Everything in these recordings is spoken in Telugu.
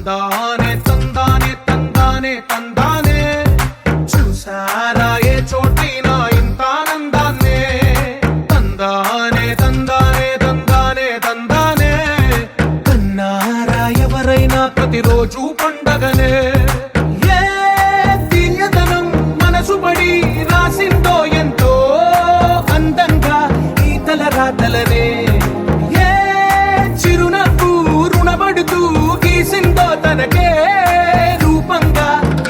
తందానే తందానే తందానే తందానే చూసారా ఏ చోటైనా ఇంత ఆనందాన్నే తందానే తందానే తందానే తందానే కన్నారా ఎవరైనా ప్రతిరోజు పండగనే ఏ తీయదనం మనసు పడి రాసిందో ఎంతో అందంగా ఈ తలరాతలనే ఏ చిరునవ్వు రుణపడుతూ గీసిందో తనకే రూపంగా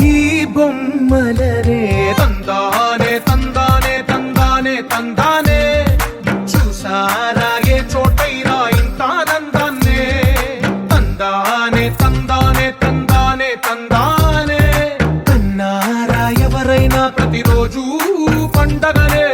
ఈ బొమ్మలనే తందానే తందానే తందానే తందానే చూసారా ఏ చోటైనా ఇంత ఆనందాన్నే తందానే తందానే తందానే తందానే కన్నారా ఎవరైనా ప్రతిరోజు పండగనే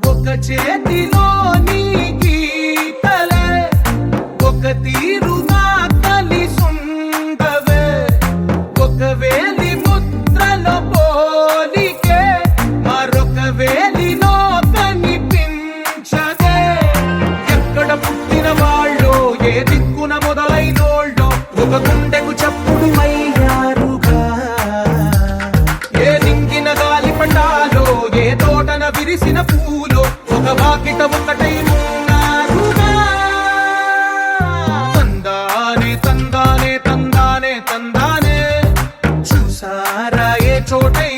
ఒక చేతిలో నీ గీతలే ఒక తీరుగా కలిసుండవే ఒక వేలి ముద్రలో పోలికే మరొక వేలిలో కనిపించదే ఎక్కడ పుట్టిన వాళ్ళో ఏ దిక్కున మొదలైనోళ్ళో ఒక గుండెకు చప్పుడు అయ్యారుగా ఏ దింగిన గాలి పండాలో ఏ తోటన విరిసిన పూలో ఒక వాకిట ఒకటై ఉన్నారుగా తందానే తందానే తందానే తందానే చూసారా ఏ చోటై